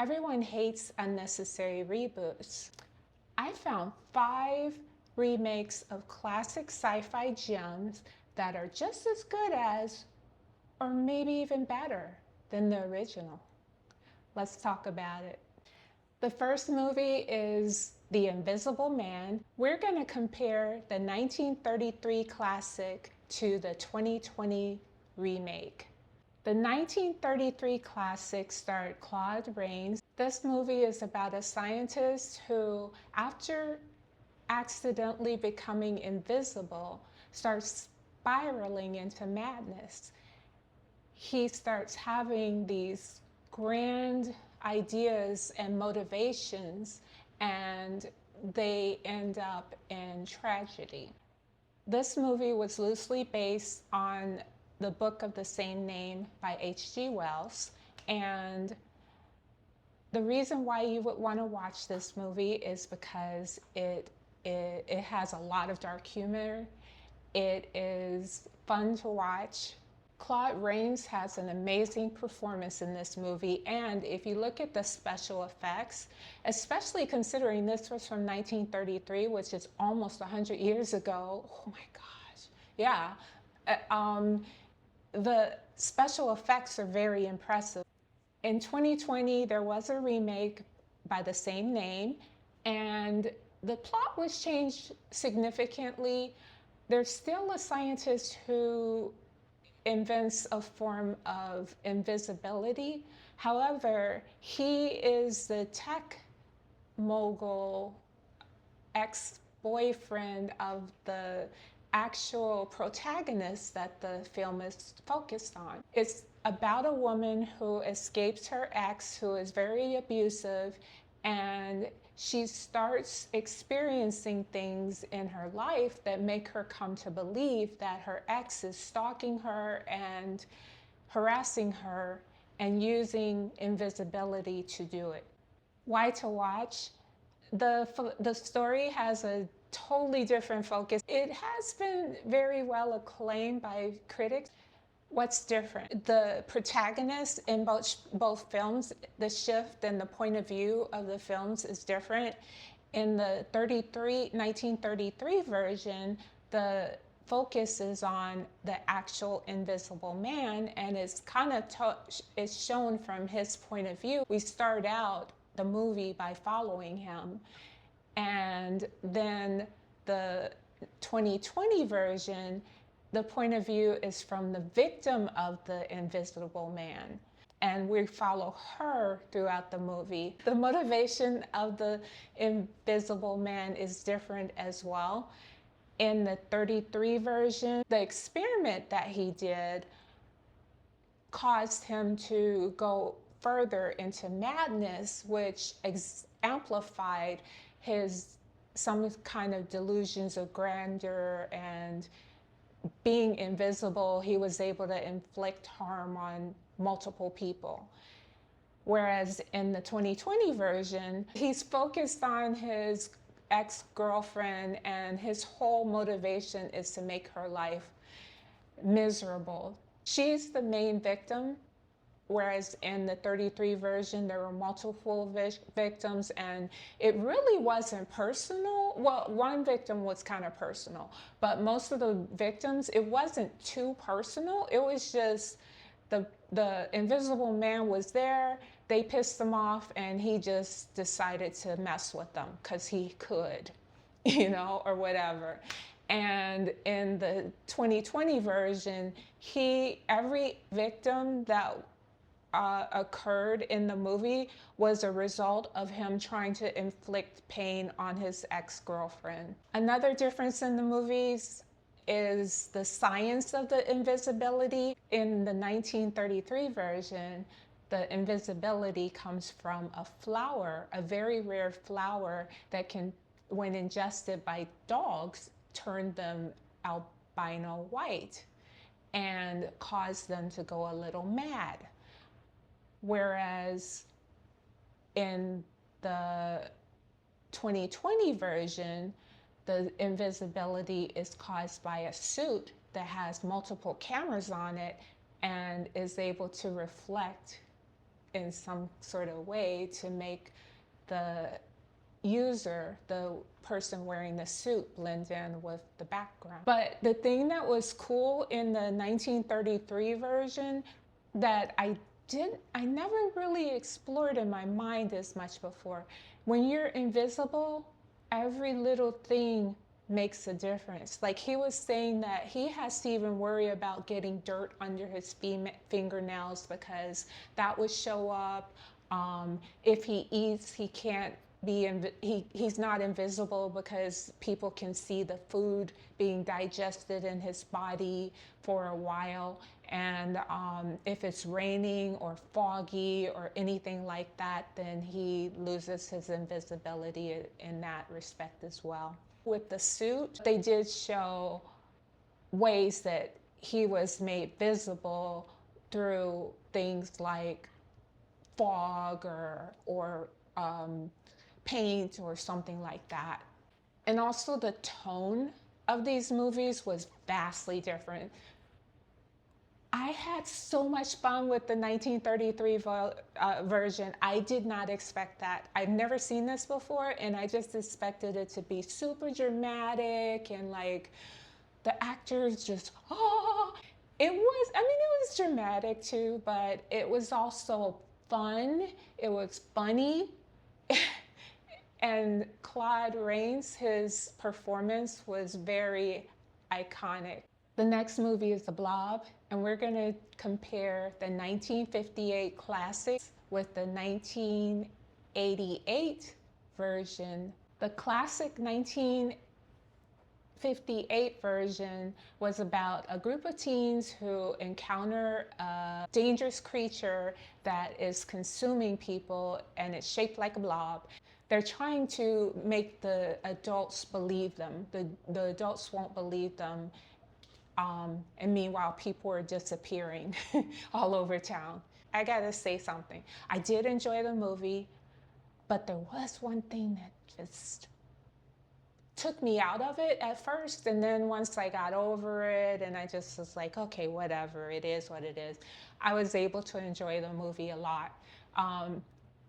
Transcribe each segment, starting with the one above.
Everyone hates unnecessary reboots. I found 5 remakes of classic sci-fi gems that are just as good as, or maybe even better than the original. Let's talk about it. The first movie is The Invisible Man. We're going to compare the 1933 classic to the 2020 remake. The 1933 classic starred Claude Rains. This movie is about a scientist who, after accidentally becoming invisible, starts spiraling into madness. He starts having these grand ideas and motivations, and they end up in tragedy. This movie was loosely based on the book of the same name by H.G. Wells, and the reason why you would want to watch this movie is because it has a lot of dark humor. It is fun to watch. Claude Rains has an amazing performance in this movie, and if you look at the special effects, especially considering this was from 1933, which is almost 100 years ago, oh my gosh, yeah. The special effects are very impressive. In 2020, there was a remake by the same name, and the plot was changed significantly. There's still a scientist who invents a form of invisibility. However, he is the tech mogul ex-boyfriend of the actual protagonist that the film is focused on. It's about a woman who escapes her ex, who is very abusive, and she starts experiencing things in her life that make her come to believe that her ex is stalking her and harassing her and using invisibility to do it. Why to watch? The story has a totally different focus. It has been very well acclaimed by critics. What's different? The protagonist in both films, the shift and the point of view of the films is different. In the 1933 version, the focus is on the actual invisible man, and it's kind of it's shown from his point of view. We start out the movie by following him, and then the 2020 version, the point of view is from the victim of the invisible man, and we follow her throughout the movie. The motivation of the invisible man is different as well. In the 33 version, the experiment that he did caused him to go further into madness, which amplified some kind of delusions of grandeur, and being invisible, he was able to inflict harm on multiple people. Whereas in the 2020 version, he's focused on his ex-girlfriend, and his whole motivation is to make her life miserable. She's the main victim, whereas in the 33 version, there were multiple victims, and it really wasn't personal. Well, one victim was kind of personal, but most of the victims, it wasn't too personal. It was just the invisible man was there, they pissed him off, and he just decided to mess with them because he could, or whatever. And in the 2020 version, every victim that occurred in the movie was a result of him trying to inflict pain on his ex-girlfriend. Another difference in the movies is the science of the invisibility. In the 1933 version, the invisibility comes from a flower, a very rare flower that can, when ingested by dogs, turn them albino white and cause them to go a little mad. Whereas in the 2020 version, the invisibility is caused by a suit that has multiple cameras on it and is able to reflect in some sort of way to make the user, the person wearing the suit, blend in with the background. But the thing that was cool in the 1933 version that I never really explored in my mind as much before. When you're invisible, every little thing makes a difference. Like he was saying that he has to even worry about getting dirt under his fingernails because that would show up. If he eats, he can't he's not invisible because people can see the food being digested in his body for a while. And if it's raining or foggy or anything like that, then he loses his invisibility in that respect as well. With the suit, they did show ways that he was made visible through things like fog or paint or something like that. And also the tone of these movies was vastly different. I had so much fun with the 1933 version. I did not expect that. I've never seen this before, and I just expected it to be super dramatic and like the actors just, oh. It was dramatic too, but it was also fun. It was funny. And Claude Rains, his performance was very iconic. The next movie is The Blob, and we're going to compare the 1958 classic with the 1988 version. The classic 1958 version was about a group of teens who encounter a dangerous creature that is consuming people, and it's shaped like a blob. They're trying to make the adults believe them. The adults won't believe them. And meanwhile, people are disappearing all over town. I gotta say something. I did enjoy the movie, but there was one thing that just took me out of it at first. And then once I got over it and I just was like, okay, whatever, it is what it is, I was able to enjoy the movie a lot.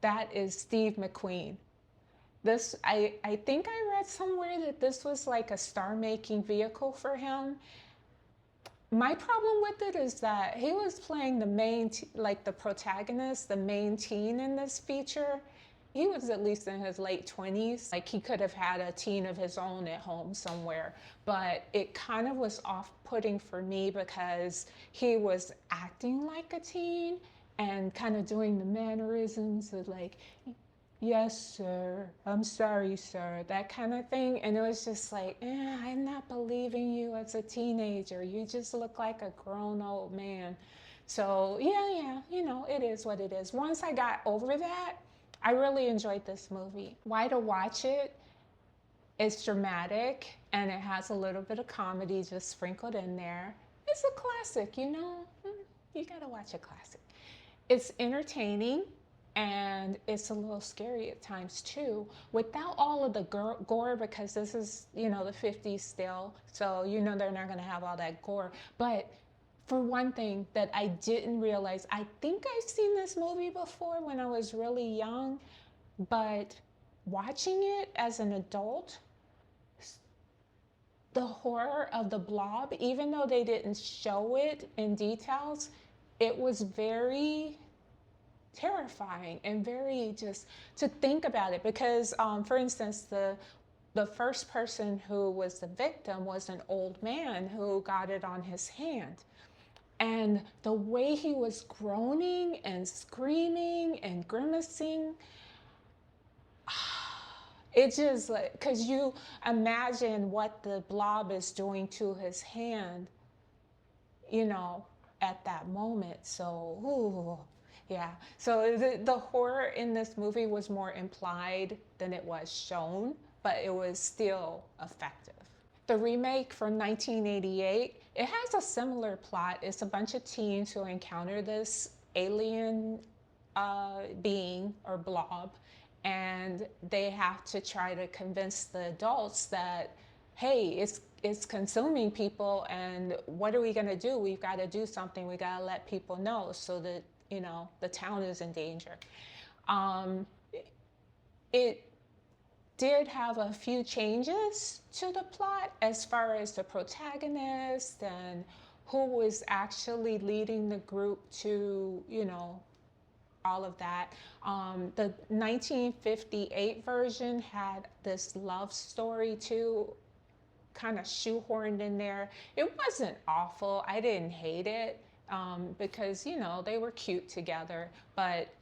That is Steve McQueen. I think I read somewhere that this was like a star-making vehicle for him. My problem with it is that he was playing the main, like the protagonist, the main teen in this feature. He was at least in his late 20s. Like he could have had a teen of his own at home somewhere, but it kind of was off-putting for me because he was acting like a teen and kind of doing the mannerisms of like, yes, sir, I'm sorry, sir, that kind of thing. And it was just like, I'm not believing you as a teenager. You just look like a grown old man. So yeah, it is what it is. Once I got over that, I really enjoyed this movie. Why to watch it? It's dramatic and it has a little bit of comedy just sprinkled in there. It's a classic, you gotta watch a classic. It's entertaining. And it's a little scary at times too, without all of the gore, because this is, the 50s still. So, they're not going to have all that gore. But for one thing that I didn't realize, I think I've seen this movie before when I was really young, but watching it as an adult, the horror of the Blob, even though they didn't show it in details, it was very terrifying and very just to think about it because for instance the first person who was the victim was an old man who got it on his hand, and the way he was groaning and screaming and grimacing, it just like, because you imagine what the blob is doing to his hand at that moment. So ooh. Yeah, so the horror in this movie was more implied than it was shown, but it was still effective. The remake from 1988, it has a similar plot. It's a bunch of teens who encounter this alien being or blob, and they have to try to convince the adults that, hey, it's consuming people, and what are we gonna do? We've gotta do something, we gotta let people know so that the town is in danger. Um, it did have a few changes to the plot as far as the protagonist and who was actually leading the group to, all of that. The 1958 version had this love story too, kind of shoehorned in there. It wasn't awful. I didn't hate it because, they were cute together, but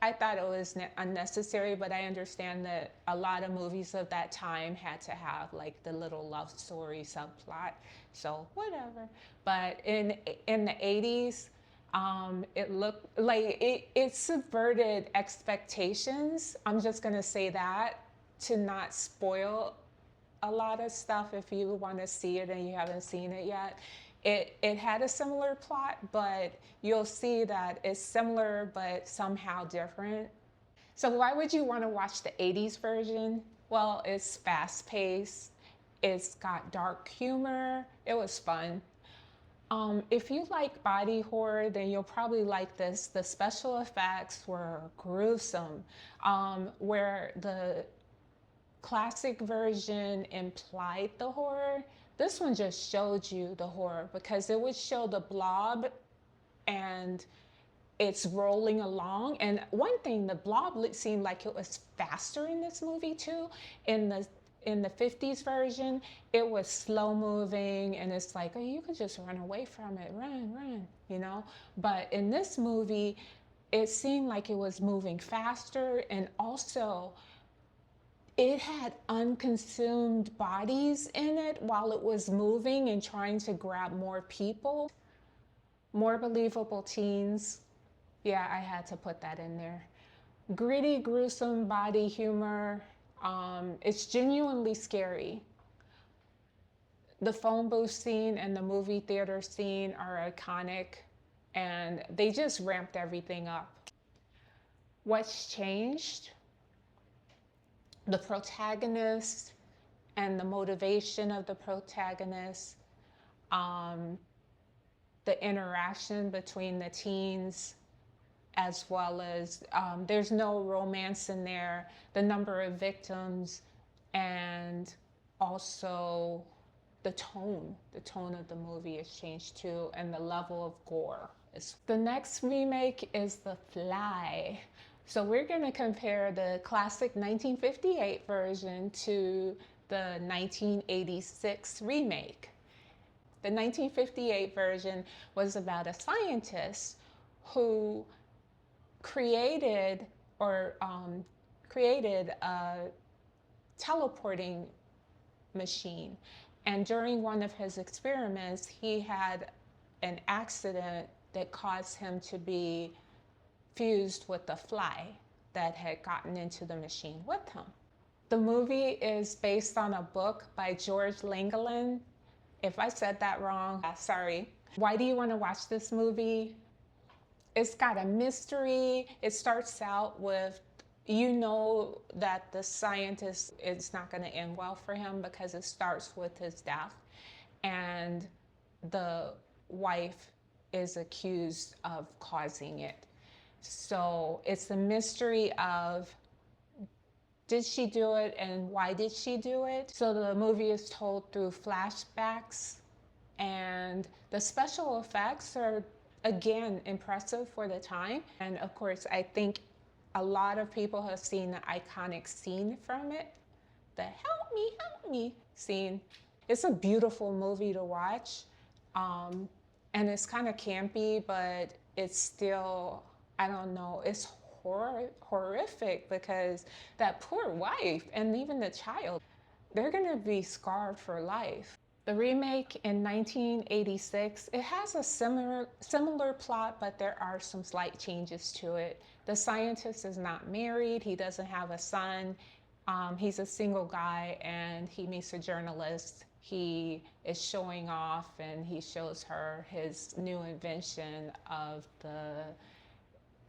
I thought it was unnecessary, but I understand that a lot of movies of that time had to have like the little love story subplot, so whatever. But in the 80s, it looked like it subverted expectations. I'm just gonna say that to not spoil a lot of stuff if you want to see it and you haven't seen it yet. It had a similar plot, but you'll see that it's similar but somehow different. So why would you want to watch the 80s version? Well, it's fast paced, it's got dark humor, it was fun. If you like body horror, then you'll probably like this. The special effects were gruesome, where the classic version implied the horror. This one just showed you the horror because it would show the blob and it's rolling along. And one thing, the blob seemed like it was faster in this movie too. In the 50s version, it was slow moving and it's like, oh, you could just run away from it, run. But in this movie, it seemed like it was moving faster, and also it had unconsumed bodies in it while it was moving and trying to grab more people. More believable teens. Yeah, I had to put that in there. Gritty, gruesome body humor. It's genuinely scary. The phone booth scene and the movie theater scene are iconic, and they just ramped everything up. What's changed? The protagonist and the motivation of the protagonist, the interaction between the teens, as well as there's no romance in there, the number of victims, and also the tone of the movie has changed too, and the level of gore. The next remake is The Fly. So we're going to compare the classic 1958 version to the 1986 remake. The 1958 version was about a scientist who created a teleporting machine. And during one of his experiments, he had an accident that caused him to be fused with a fly that had gotten into the machine with him. The movie is based on a book by George Langeland. If I said that wrong, sorry. Why do you want to watch this movie? It's got a mystery. It starts out with, that the scientist, it's not going to end well for him because it starts with his death. And the wife is accused of causing it. So it's a mystery of, did she do it and why did she do it? So the movie is told through flashbacks, and the special effects are, again, impressive for the time. And of course, I think a lot of people have seen the iconic scene from it, the help me scene. It's a beautiful movie to watch. And it's kind of campy, but it's still, I don't know, it's horrific because that poor wife and even the child, they're gonna be scarred for life. The remake in 1986, it has a similar plot, but there are some slight changes to it. The scientist is not married, he doesn't have a son, he's a single guy, and he meets a journalist. He is showing off and he shows her his new invention of the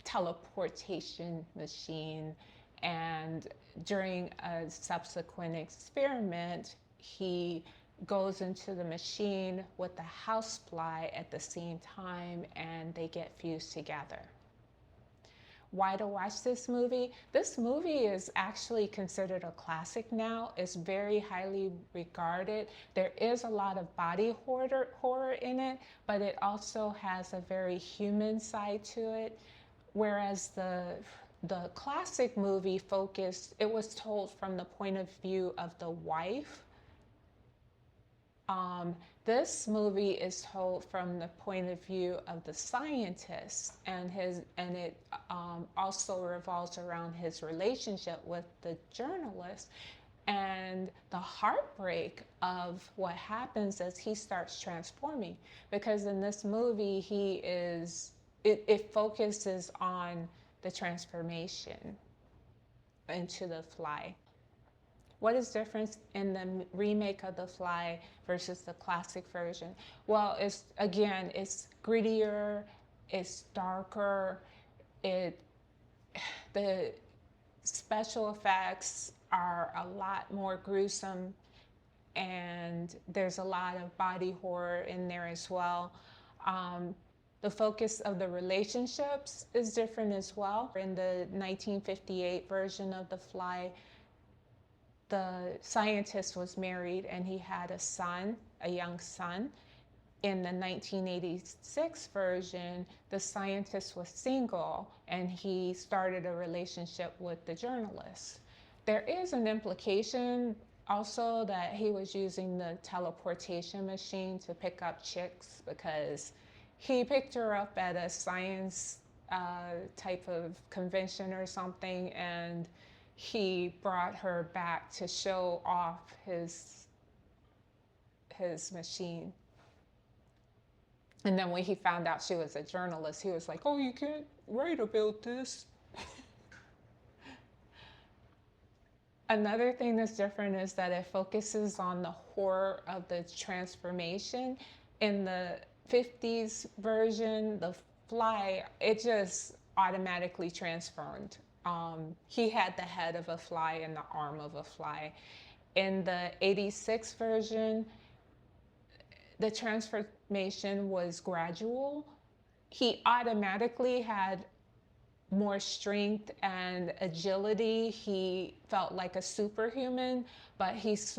teleportation machine. And during a subsequent experiment, he goes into the machine with the housefly at the same time, and they get fused together. why to watch this movie. This movie is actually considered a classic now. It's very highly regarded. There is a lot of body horror in it, but it also has a very human side to it. Whereas the classic movie focused, it was told from the point of view of the wife. This movie is told from the point of view of the scientist, and it also revolves around his relationship with the journalist and the heartbreak of what happens as he starts transforming. Because in this movie, it focuses on the transformation into the fly. What is different in the remake of The Fly versus the classic version? Well, it's grittier, it's darker, the special effects are a lot more gruesome, and there's a lot of body horror in there as well. The focus of the relationships is different as well. In the 1958 version of The Fly, the scientist was married and he had a son, a young son. In the 1986 version, the scientist was single and he started a relationship with the journalist. There is an implication also that he was using the teleportation machine to pick up chicks, because he picked her up at a science type of convention or something, and he brought her back to show off his machine. And then when he found out she was a journalist, he was like, "Oh, you can't write about this." Another thing that's different is that it focuses on the horror of the transformation. In the 50s version, The Fly, it just automatically transformed. He had the head of a fly and the arm of a fly. In the 86 version, the transformation was gradual. He automatically had more strength and agility. He felt like a superhuman, but his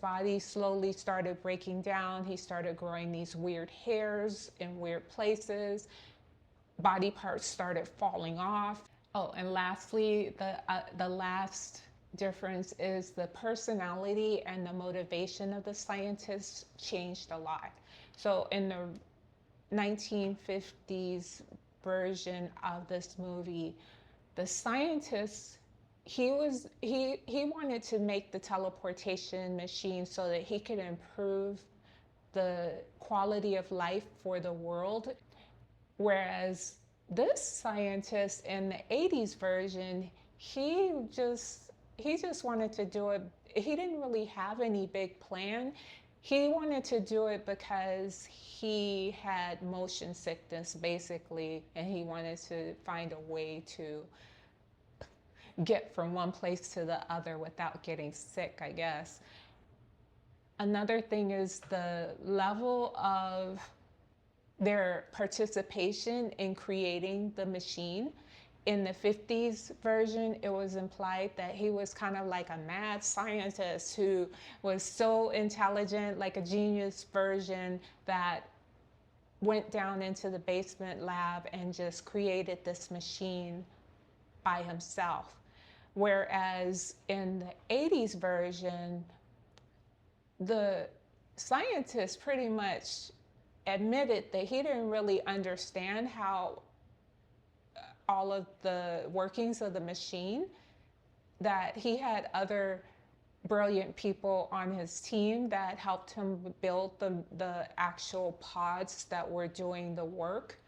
body slowly started breaking down. He started growing these weird hairs in weird places. Body parts started falling off. Oh, and lastly, the last difference is the personality and the motivation of the scientists changed a lot. So in the 1950s version of this movie, the scientist, he wanted to make the teleportation machine so that he could improve the quality of life for the world. Whereas this scientist in the 80s version, he just wanted to do it. He didn't really have any big plan. He wanted to do it because he had motion sickness, basically, and he wanted to find a way to get from one place to the other without getting sick, I guess. Another thing is the level of their participation in creating the machine. In the 50s version, it was implied that he was kind of like a mad scientist who was so intelligent, like a genius version, that went down into the basement lab and just created this machine by himself. Whereas in the 80s version, the scientist pretty much admitted that he didn't really understand how all of the workings of the machine, that he had other brilliant people on his team that helped him build the actual pods that were doing the work.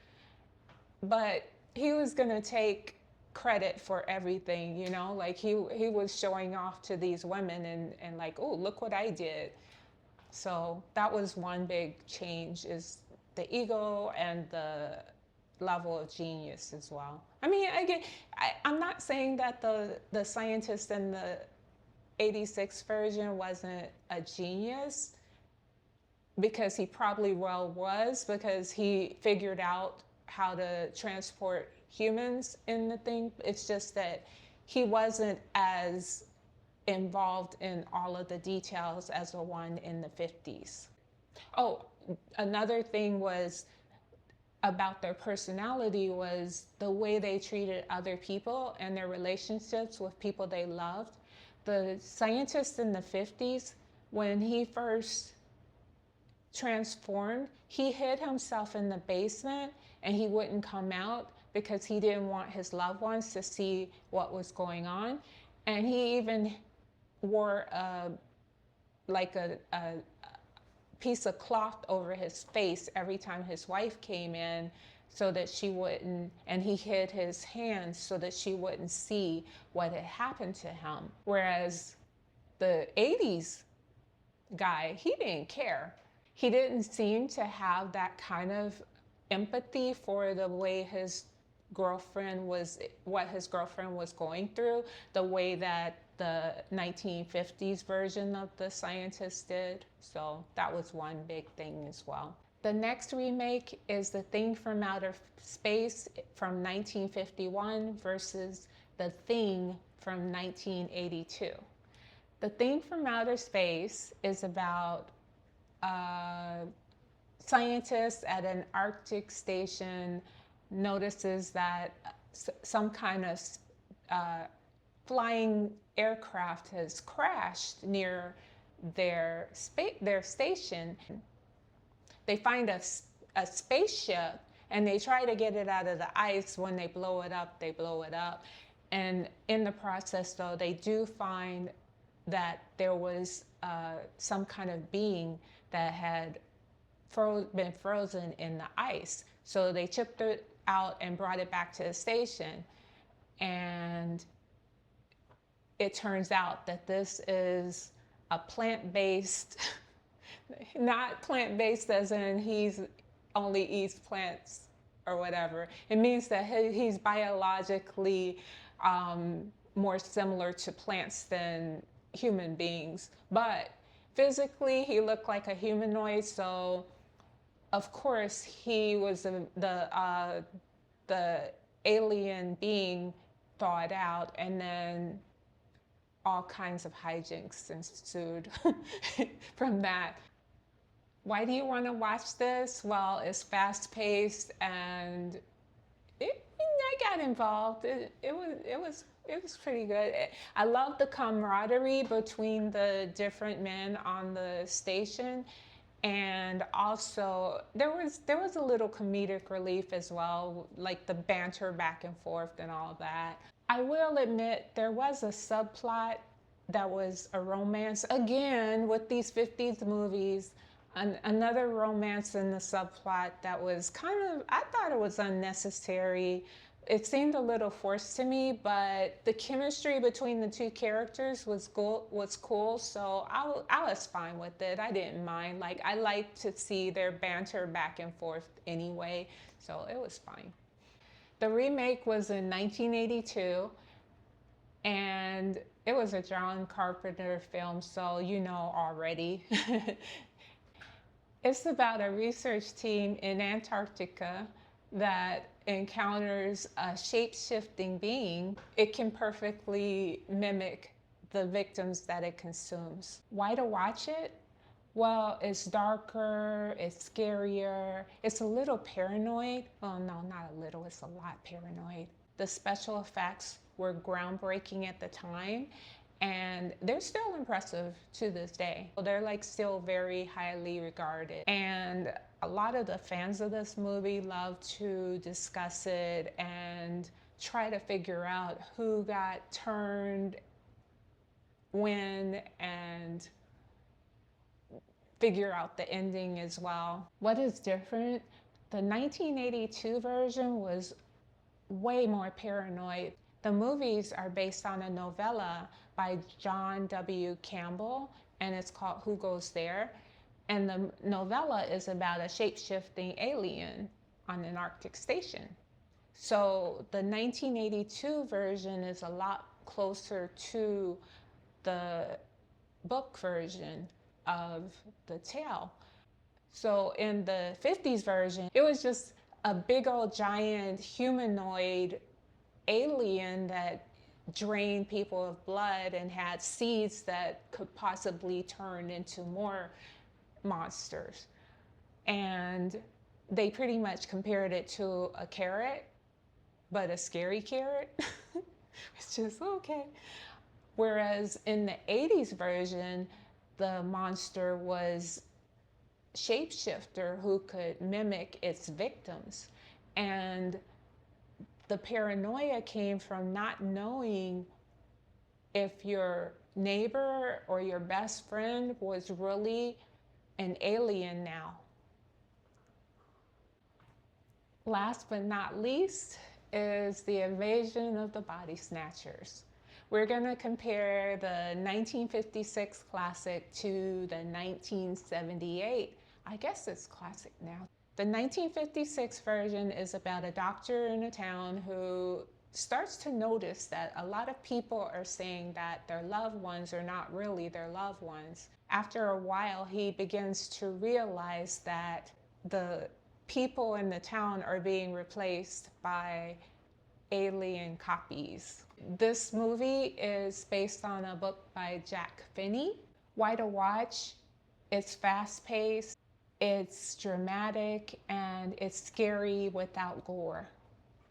But he was gonna take credit for everything, you know, like he was showing off to these women and like, oh, look what I did. So that was one big change, is the ego and the level of genius as well. I mean, I'm not saying that the scientist in the 86 version wasn't a genius, because he probably well was, because he figured out how to transport humans in the thing. It's just that he wasn't as involved in all of the details as the one in the 50s. Oh, another thing was about their personality was the way they treated other people and their relationships with people they loved. The scientist in the 50s, when he first transformed, he hid himself in the basement and he wouldn't come out because he didn't want his loved ones to see what was going on. And he even wore a piece of cloth over his face every time his wife came in so that she wouldn't, and he hid his hands so that she wouldn't see what had happened to him. Whereas the 80s guy, he didn't care. He didn't seem to have that kind of empathy for the way his girlfriend was, what his girlfriend was going through, the way that the 1950s version of the scientist did. So that was one big thing as well. The next remake is The Thing from Outer Space from 1951 versus The Thing from 1982. The Thing from Outer Space is about scientists at an Arctic station notices that some kind of flying aircraft has crashed near their station. They find a spaceship and they try to get it out of the ice. When they blow it up, they blow it up. And in the process, though, they do find that there was some kind of being that had been frozen in the ice. So they chipped it out and brought it back to the station. And it turns out that this is a plant-based, not plant-based as in he's only eats plants or whatever. It means that he's biologically more similar to plants than human beings. But physically, he looked like a humanoid, so of course he was the alien being thawed out, and then all kinds of hijinks ensued from that. Why do you want to watch this? Well, it's fast-paced, and I got involved. It was pretty good. I love the camaraderie between the different men on the station, and also there was a little comedic relief as well, like the banter back and forth and all that. I will admit there was a subplot that was a romance. Again, with these 50s movies, another romance in the subplot that was kind of, I thought it was unnecessary. It seemed a little forced to me, but the chemistry between the two characters was cool, so I was fine with it. I didn't mind. Like, I like to see their banter back and forth anyway, so it was fine. The remake was in 1982, and it was a John Carpenter film, so you know already. It's about a research team in Antarctica that encounters a shape-shifting being. It can perfectly mimic the victims that it consumes. Why to watch it? Well, it's darker, it's scarier, it's a little paranoid. Well, no, not a little, it's a lot paranoid. The special effects were groundbreaking at the time, and they're still impressive to this day. They're like still very highly regarded. And a lot of the fans of this movie love to discuss it and try to figure out who got turned when and figure out the ending as well. What is different? The 1982 version was way more paranoid. The movies are based on a novella by John W. Campbell, and it's called Who Goes There? And the novella is about a shape-shifting alien on an Arctic station. So the 1982 version is a lot closer to the book version of the tale. So in the 50s version, it was just a big old giant humanoid alien that drained people of blood and had seeds that could possibly turn into more monsters. And they pretty much compared it to a carrot, but a scary carrot. It's just okay. Whereas in the 80s version, the monster was shapeshifter who could mimic its victims. And the paranoia came from not knowing if your neighbor or your best friend was really an alien now. Last but not least is the invasion of the body snatchers. We're going to compare the 1956 classic to the 1978. I guess it's classic now. The 1956 version is about a doctor in a town who starts to notice that a lot of people are saying that their loved ones are not really their loved ones. After a while, he begins to realize that the people in the town are being replaced by alien copies. This movie is based on a book by Jack Finney. Why to watch? It's fast-paced, it's dramatic, and it's scary without gore.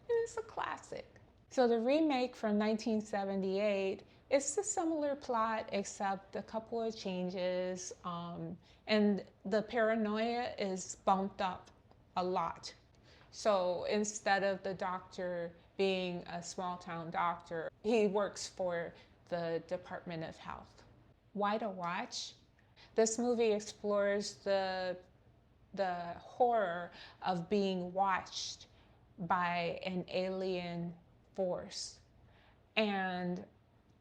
It's a classic. So the remake from 1978, it's a similar plot except a couple of changes, and the paranoia is bumped up a lot. So instead of the doctor being a small town doctor, he works for the Department of Health. Why to watch? This movie explores the horror of being watched by an alien force. And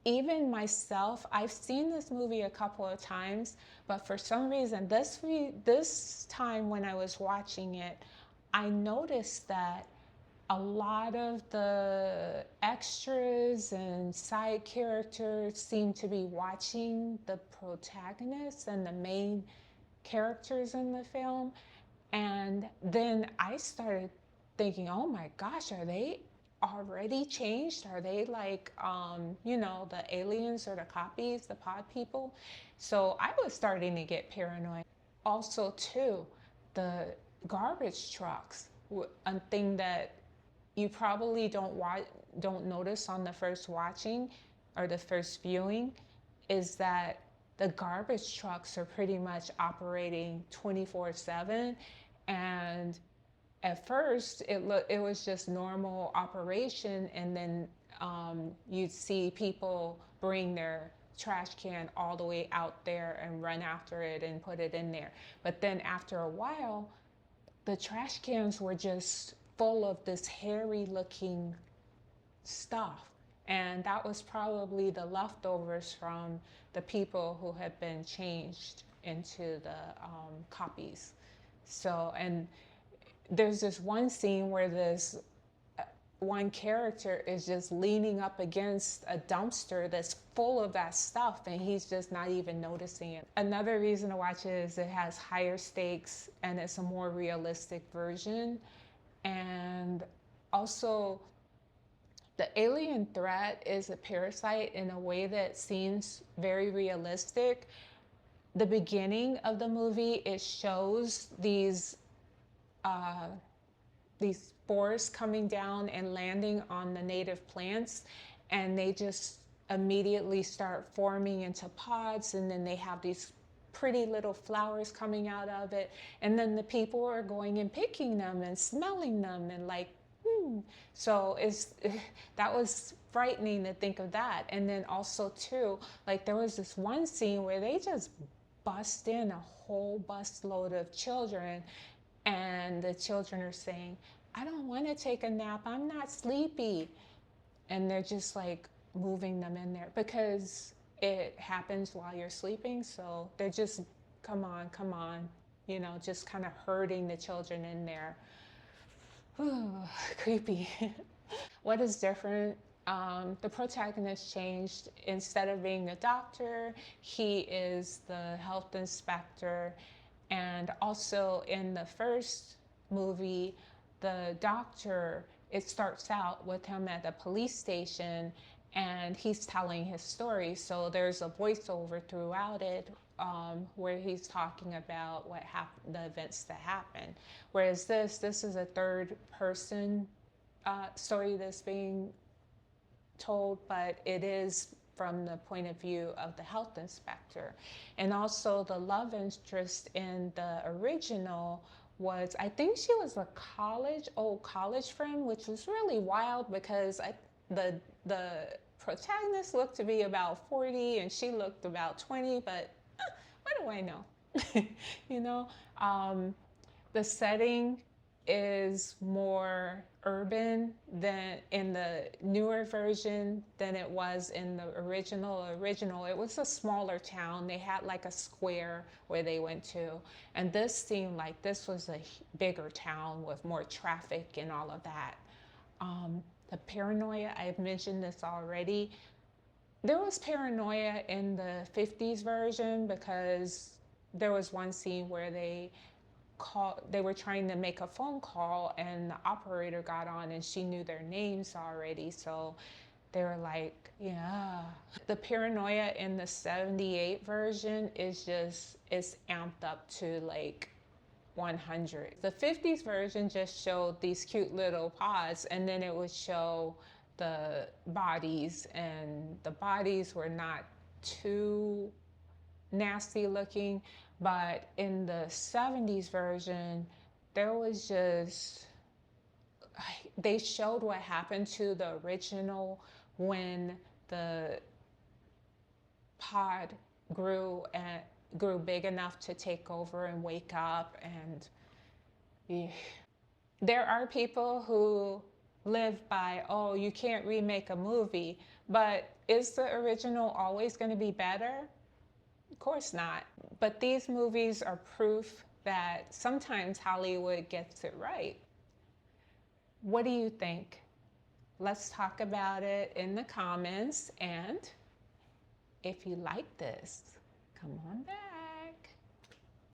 even myself, I've seen this movie a couple of times, but for some reason, this time when I was watching it, I noticed that a lot of the extras and side characters seem to be watching the protagonists and the main characters in the film. And then I started thinking, oh my gosh, are they already changed? Are they like, the aliens or the copies, the pod people? So I was starting to get paranoid. Also, too, the garbage trucks, a thing that you probably don't notice on the first watching or the first viewing, is that the garbage trucks are pretty much operating 24/7. And at first it was just normal operation, and then you'd see people bring their trash can all the way out there and run after it and put it in there. But then after a while, the trash cans were just full of this hairy looking stuff. And that was probably the leftovers from the people who had been changed into the copies. So, and there's this one scene where this one character is just leaning up against a dumpster that's full of that stuff, and he's just not even noticing it. Another reason to watch it is it has higher stakes and it's a more realistic version. And also, the alien threat is a parasite in a way that seems very realistic. The beginning of the movie, it shows these spores coming down and landing on the native plants, and they just immediately start forming into pods, and then they have these pretty little flowers coming out of it, and then the people are going and picking them and smelling them and like, so that was frightening to think of that. And then also too, like there was this one scene where they just bust in a whole busload of children, and the children are saying, I don't want to take a nap, I'm not sleepy. And they're just like moving them in there because it happens while you're sleeping. So they're just, come on, just kind of herding the children in there. Ooh, creepy. What is different? The protagonist changed. Instead of being a doctor, he is the health inspector. And also in the first movie, the doctor, it starts out with him at the police station and he's telling his story. So there's a voiceover throughout it, where he's talking about what happened, the events that happened. Whereas this is a third person story that's being told, but it is from the point of view of the health inspector. And also the love interest in the original was, I think she was a old college friend, which was really wild because the protagonist looked to be about 40 and she looked about 20, but what do I know? You know, the setting is more urban than in the newer version than it was in the original. It was a smaller town. They had like a square where they went to, and this seemed like this was a bigger town with more traffic and all of that. The paranoia, I've mentioned this already. There was paranoia in the 50s version because there was one scene where they were trying to make a phone call and the operator got on and she knew their names already, so they were like, yeah. The paranoia in the 78 version is amped up to like 100. The 50s version just showed these cute little pods and then it would show the bodies, and the bodies were not too nasty looking. But in the 70s version, there was just, they showed what happened to the original when the pod grew big enough to take over and wake up. And yeah. There are people who live by, oh, you can't remake a movie, but is the original always going to be better? Of course not. But these movies are proof that sometimes Hollywood gets it right. What do you think? Let's talk about it in the comments. And if you like this, come on back.